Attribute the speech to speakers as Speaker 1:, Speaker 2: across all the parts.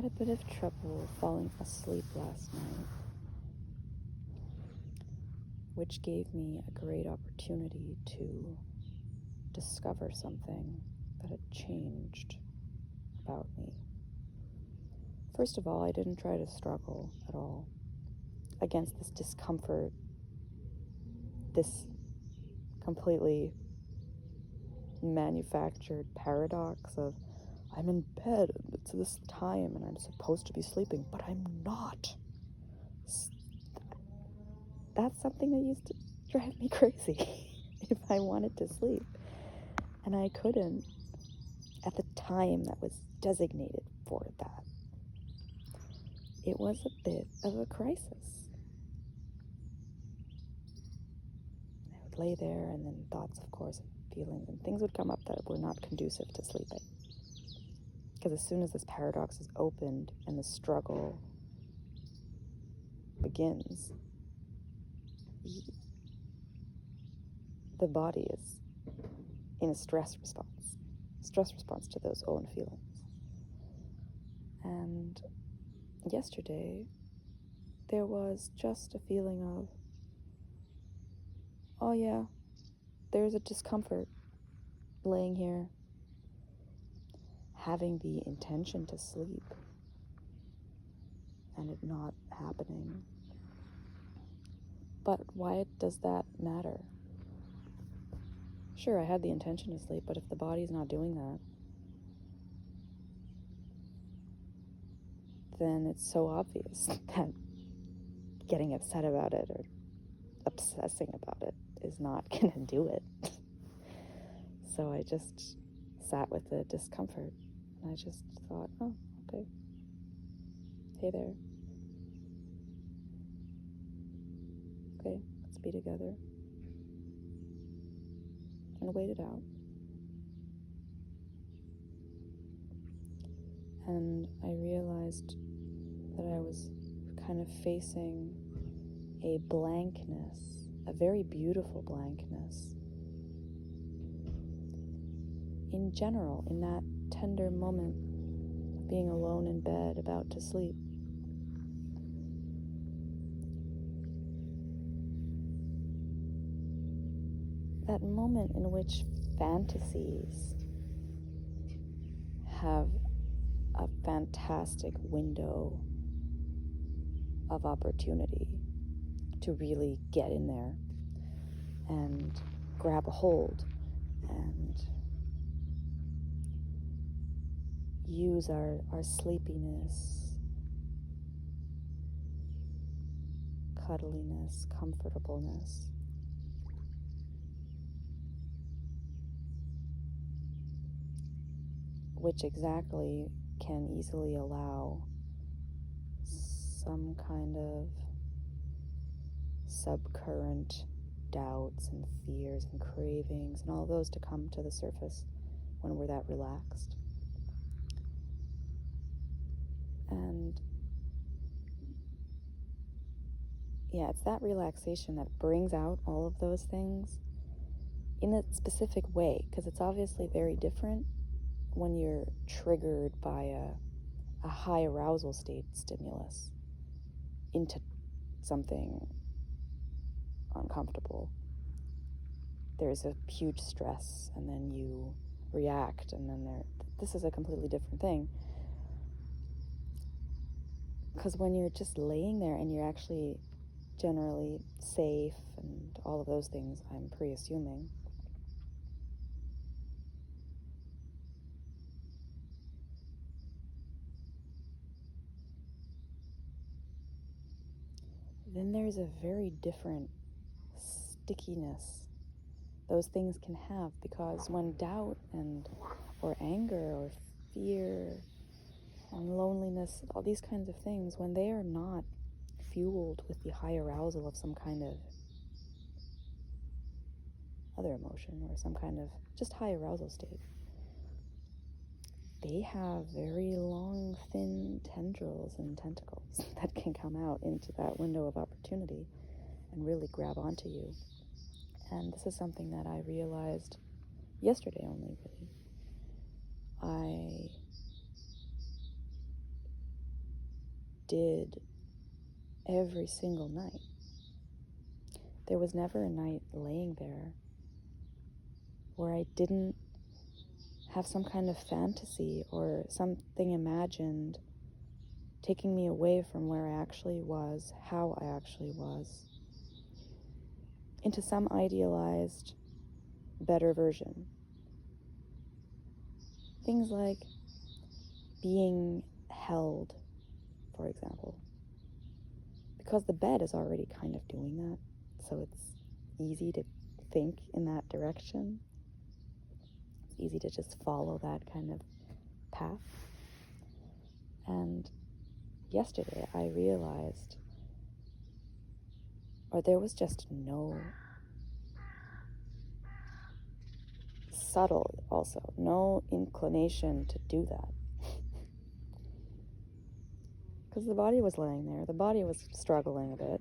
Speaker 1: a bit of trouble falling asleep last night, which gave me a great opportunity to discover something that had changed about me. First of all, I didn't try to struggle at all against this discomfort, this completely manufactured paradox of I'm in bed and it's this time and I'm supposed to be sleeping, but I'm not. That's something that used to drive me crazy if I wanted to sleep. And I couldn't at the time that was designated for that. It was a bit of a crisis. I would lay there and then thoughts, of course, and feelings and things would come up that were not conducive to sleeping. Because as soon as this paradox is opened and the struggle begins, the body is in a stress response to those own feelings. And yesterday, there was just a feeling of, oh yeah, there's a discomfort laying here, having the intention to sleep, and it not happening. But why does that matter? Sure, I had the intention to sleep, but if the body's not doing that, then it's so obvious that getting upset about it or obsessing about it is not gonna do it. So I just sat with the discomfort and I just thought, oh, okay. Hey there. Okay, let's be together. And wait it out. And I realized that I was kind of facing a blankness, a very beautiful blankness. In general, in that tender moment of being alone in bed, about to sleep. That moment in which fantasies have a fantastic window of opportunity to really get in there and grab a hold and use our sleepiness, cuddliness, comfortableness which exactly can easily allow some kind of subcurrent doubts and fears and cravings and all those to come to the surface when we're that relaxed. And yeah, it's that relaxation that brings out all of those things in a specific way, because it's obviously very different when you're triggered by a high arousal state stimulus into something uncomfortable. There's a huge stress, and then you react, and then this is a completely different thing. Because when you're just laying there and you're actually generally safe and all of those things, I'm pre-assuming, then there's a very different stickiness those things can have, because when doubt or anger or fear and loneliness, all these kinds of things, when they are not fueled with the high arousal of some kind of other emotion or some kind of just high arousal state, they have very long, thin tendrils and tentacles that can come out into that window of opportunity and really grab onto you. And this is something that I realized yesterday only, really. I did every single night. There was never a night laying there where I didn't have some kind of fantasy or something imagined taking me away from where I actually was, how I actually was, into some idealized, better version. Things like being held, for example. Because the bed is already kind of doing that, so it's easy to think in that direction. It's easy to just follow that kind of path. And yesterday I realized, or there was just no subtle also, no inclination to do that. Because the body was laying there, the body was struggling a bit.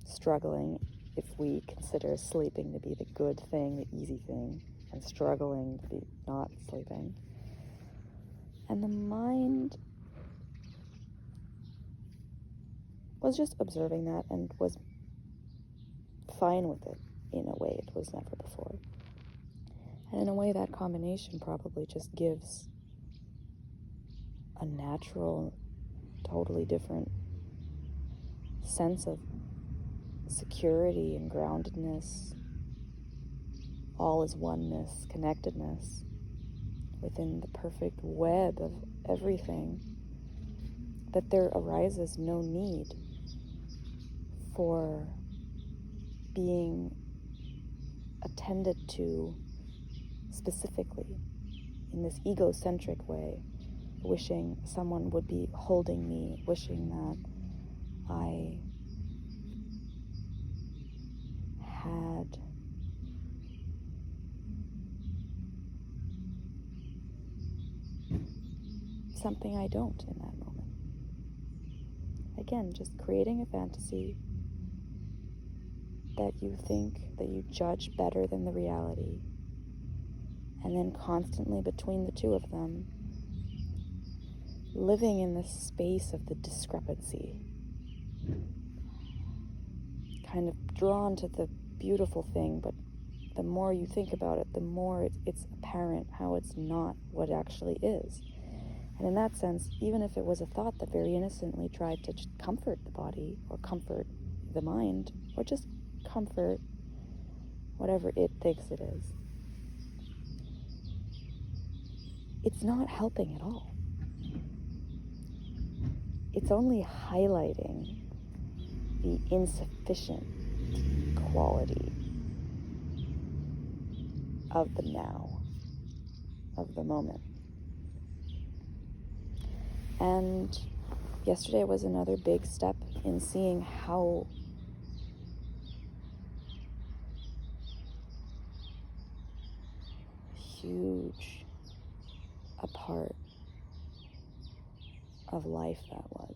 Speaker 1: Struggling, if we consider sleeping to be the good thing, the easy thing, and struggling to be not sleeping. And the mind was just observing that and was fine with it in a way it was never before. And in a way, that combination probably just gives a natural, totally different sense of security and groundedness, all is oneness, connectedness within the perfect web of everything, that there arises no need for being attended to specifically in this egocentric way, wishing someone would be holding me, wishing that I had something I don't in that moment. Again, just creating a fantasy that you think, that you judge better than the reality, and then constantly between the two of them, living in this space of the discrepancy, kind of drawn to the beautiful thing, but the more you think about it, the more it's apparent how it's not what it actually is. And in that sense, even if it was a thought that very innocently tried to comfort the body, or comfort the mind, or just comfort whatever it thinks it is, it's not helping at all. It's only highlighting the insufficient quality of the now, of the moment. And yesterday was another big step in seeing how huge a part of life that was.